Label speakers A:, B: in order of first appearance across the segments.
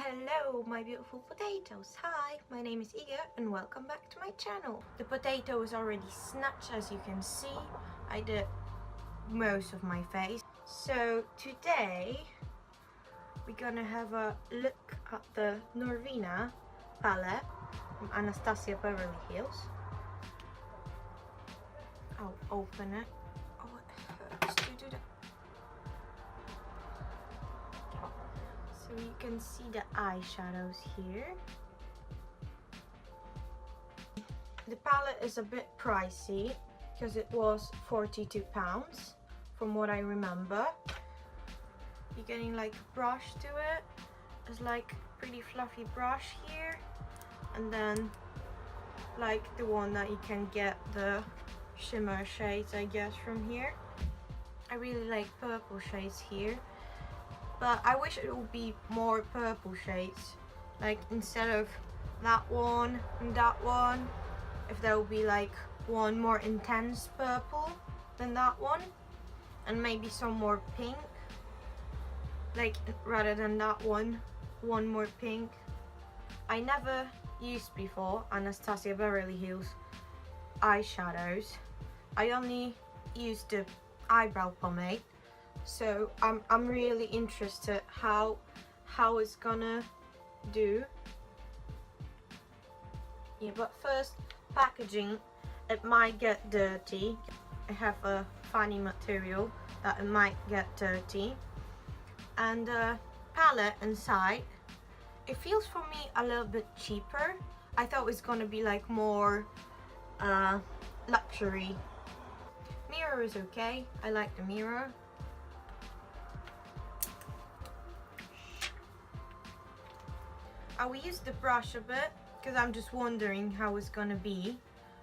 A: Hello my beautiful potatoes. Hi, my name is Ige and welcome back to my channel. The potato is already snatched, as you can see. I did most of my face. So today we're gonna have a look at the Norvina palette from Anastasia Beverly Hills. I'll open it. Oh, it hurts to do that. So you can see the eyeshadows here. The palette is a bit pricey because it was £42 from what I remember. You're getting like a brush to it. It's like a pretty fluffy brush here, and then like the one that you can get the shimmer shades, I guess, from here. I really like purple shades here, but I wish it would be more purple shades, like instead of that one and that one, if there would be like one more intense purple than that one, and maybe some more pink, like rather than that one more pink. I never used before Anastasia Beverly Hills eyeshadows. I only used the eyebrow pomade, so I'm really interested how it's gonna do. Yeah, but first, packaging, it might get dirty. I have a funny material that it might get dirty, and the palette inside, it feels for me a little bit cheaper. I thought it was gonna be like more luxury. Mirror is okay. I like the mirror. I will use the brush a bit because I'm just wondering how it's gonna be.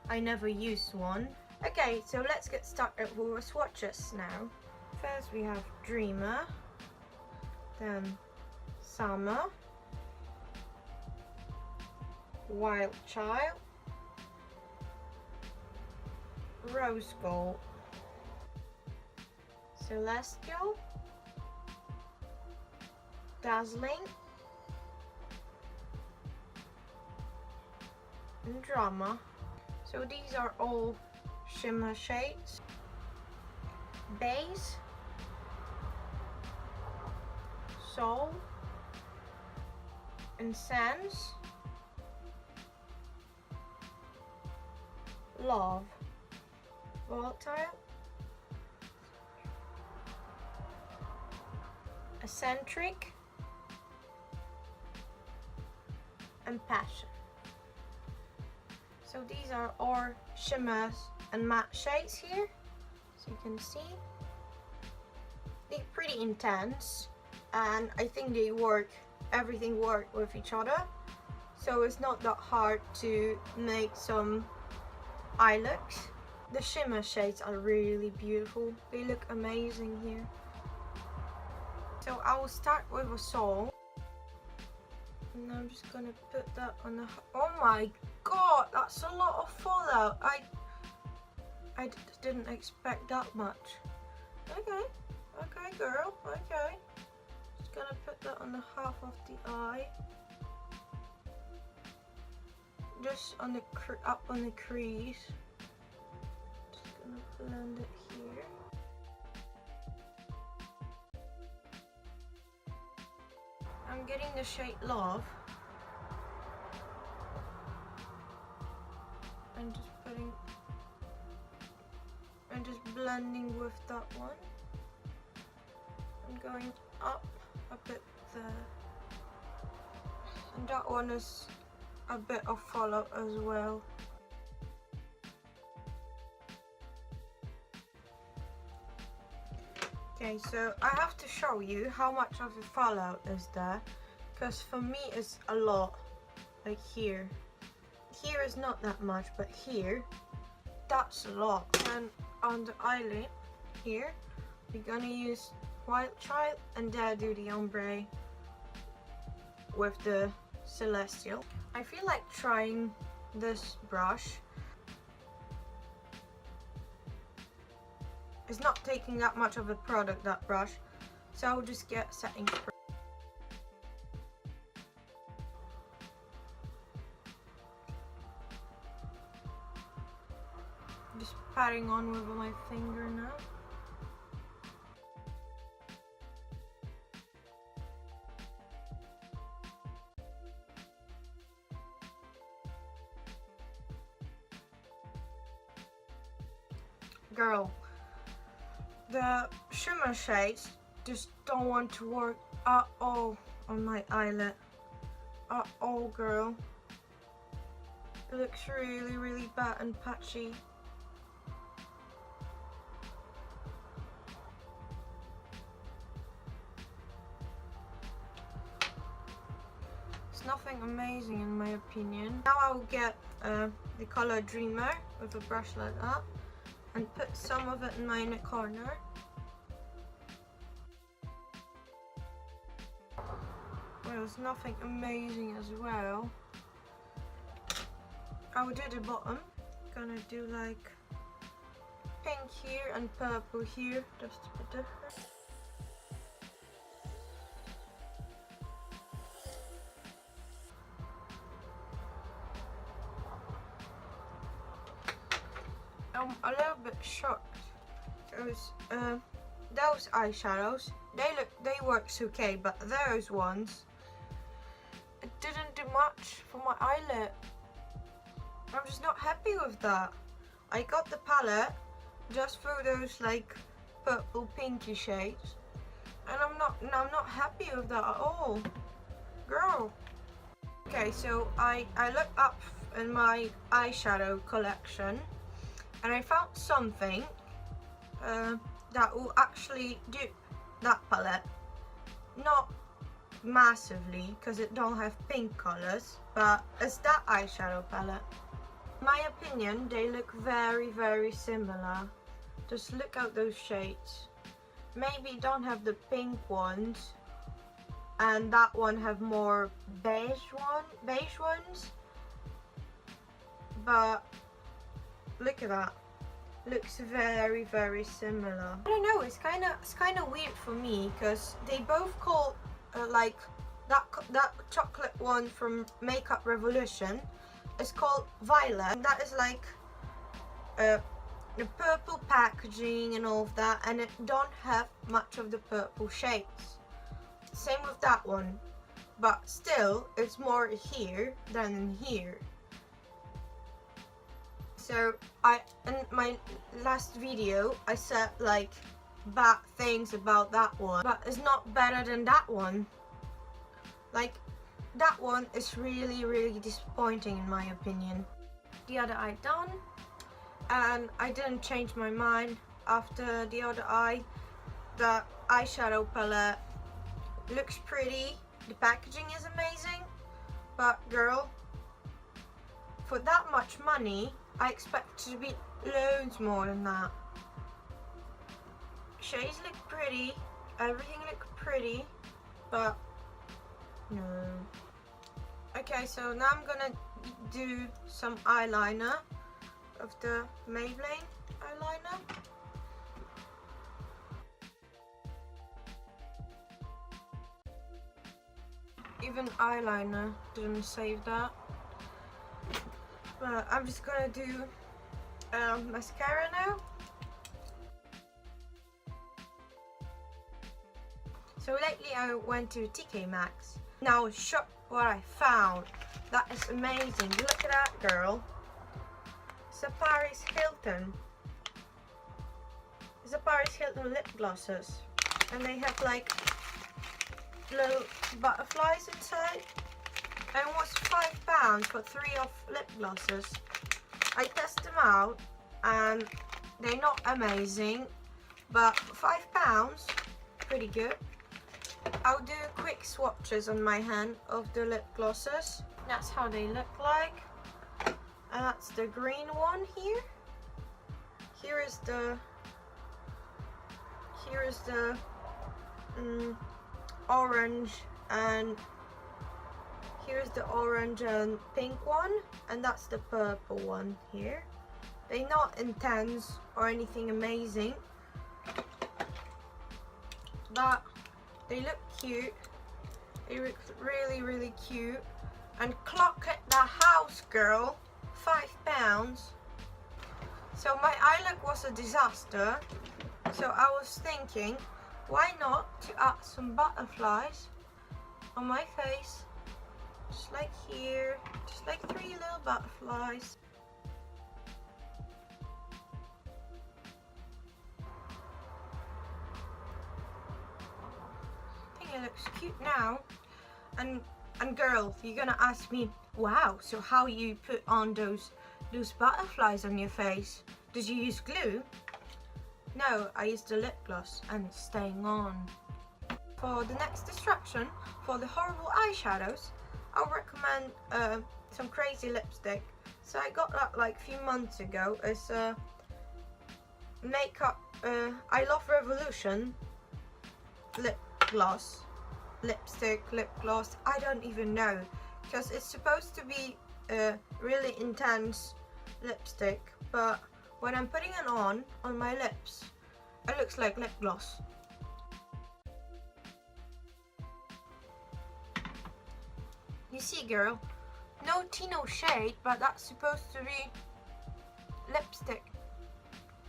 A: I never used one. Okay, so let's get started with our swatches now. First we have Dreamer, then Summer, Wild Child, Rose Gold, Celestial, Dazzling, and Drama. So these are all shimmer shades. Base, Soul, Incense, Love, Volatile, Eccentric, and Passion. So these are all shimmers and matte shades here, so you can see. They're pretty intense, and I think they work, everything works with each other, so it's not that hard to make some eye looks. The shimmer shades are really beautiful. They look amazing here. So I will start with a Soul, and I'm just gonna put that on the. Oh my god, that's a lot of fallout. I didn't expect that much. Okay girl, okay. Just gonna put that on the half of the eye, just on the up on the crease. Just gonna blend it here. I'm getting the shade Love. And just putting and just blending with that one. I'm going up a bit there. And that one is a bit of fallout as well. Okay, so I have to show you how much of the fallout is there, because for me it's a lot. Like here is not that much, but here, that's a lot. And on the eyelid here, we're gonna use Wild Child and there do the ombre with the Celestial. I feel like trying this brush. It's not taking that much of a product, that brush, so I'll just get setting spray. patting on with my finger now. Girl, the shimmer shades just don't want to work at all on my eyelid. At all, girl. It looks really, really bad and patchy. It's nothing amazing in my opinion. Now I will get the color Dreamer with a brush like that and put some of it in my inner corner. Well, it's nothing amazing as well. I will do the bottom. Gonna do like pink here and purple here, just a bit different. I'm a little bit shocked because those eyeshadows, they works okay, but those ones, it didn't do much for my eyelid. I'm just not happy with that. I got the palette just for those like purple pinky shades, and I'm not happy with that at all, girl. Okay, so I looked up in my eyeshadow collection and I found something that will actually dupe that palette. Not massively, because it don't have pink colors, but it's that eyeshadow palette. In my opinion, they look very, very similar. Just look at those shades. Maybe don't have the pink ones, and that one have more beige ones. But look at that. Looks very, very similar. I don't know. It's kind of weird for me because they both call like that chocolate one from Makeup Revolution is called Violet. That is like the purple packaging and all of that, and it don't have much of the purple shades. Same with that one, but still it's more here than in here. So in my last video I said like bad things about that one, but it's not better than that one. Like that one is really, really disappointing in my opinion. The other eye done, and I didn't change my mind after the other eye. The eyeshadow palette looks pretty, the packaging is amazing, but girl, for that much money I expect it to be loads more than that. Shades look pretty, everything look pretty, but no. Okay, so now I'm gonna do some eyeliner of the Maybelline eyeliner. Even eyeliner didn't save that. But I'm just gonna do mascara now. So lately I went to TK Maxx. Now shock what I found. That is amazing. Look at that, girl. It's a Paris Hilton. It's a Paris Hilton lip glosses, and they have like little butterflies inside. And it was £5 for 3 of lip glosses. I tested them out and they're not amazing, but £5, pretty good. I'll do quick swatches on my hand of the lip glosses. That's how they look like. And that's the green one here. Here is the orange, and here's the orange and pink one, and that's the purple one here. They're not intense or anything amazing, but they look cute. They look really, really cute. And clock at the house, girl. £5. So my eye look was a disaster. So I was thinking, why not to add some butterflies on my face, just like here, just like 3 little butterflies. I think it looks cute now. And girl, you're gonna ask me, wow, so how you put on those butterflies on your face? Did you use glue? No, I used the lip gloss and it's staying on. For the next distraction, for the horrible eyeshadows, I'll recommend some crazy lipstick. So I got that like a few months ago. It's a makeup, I Love Revolution lip gloss. Lipstick, lip gloss, I don't even know. Because it's supposed to be a really intense lipstick. But when I'm putting it on my lips, it looks like lip gloss. You see, girl, no tea, no shade, but that's supposed to be lipstick.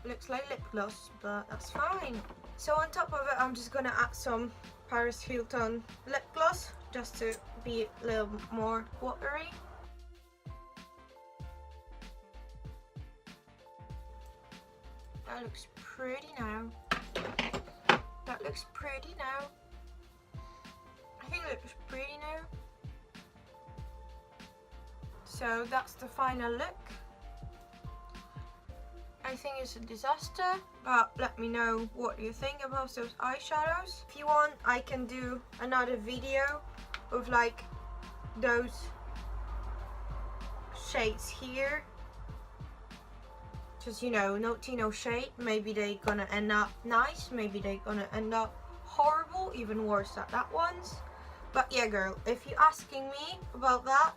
A: Looks like lip gloss, but that's fine. So on top of it, I'm just gonna add some Paris Hilton lip gloss, just to be a little more watery. That looks pretty now. That looks pretty now. I think it looks pretty now. So that's the final look. I think it's a disaster, but let me know what you think about those eyeshadows. If you want, I can do another video with like those shades here. Just, you know, no tea, no shade. Maybe they're gonna end up nice, maybe they're gonna end up horrible, even worse than that ones. But yeah, girl, if you're asking me about that,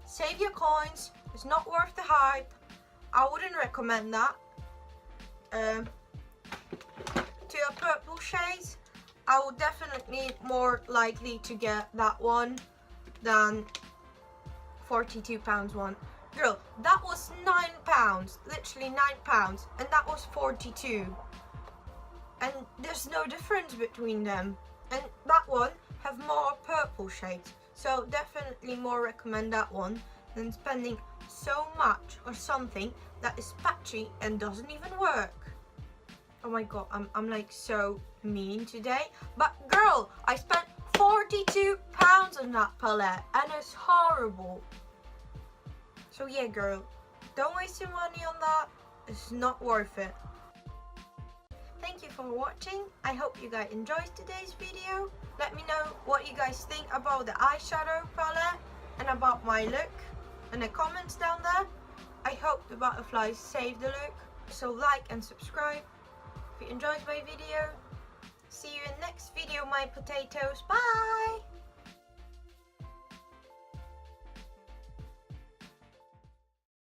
A: save your coins. It's not worth the hype. I wouldn't recommend that. To a purple shades, I would definitely more likely to get that one than £42 one. Girl, that was £9, literally £9, and that was 42. And there's no difference between them. And that one have more purple shades, so definitely more recommend that one than spending so much on something that is patchy and doesn't even work. Oh my god, I'm like so mean today. But girl, I spent £42 on that palette and it's horrible. So yeah, girl, don't waste your money on that. It's not worth it. Thank you for watching. I hope you guys enjoyed today's video. Let me know what you guys think about the eyeshadow palette and about my look in the comments down there. I hope the butterflies save the look. So like and subscribe if you enjoyed my video. See you in next video, my potatoes. Bye!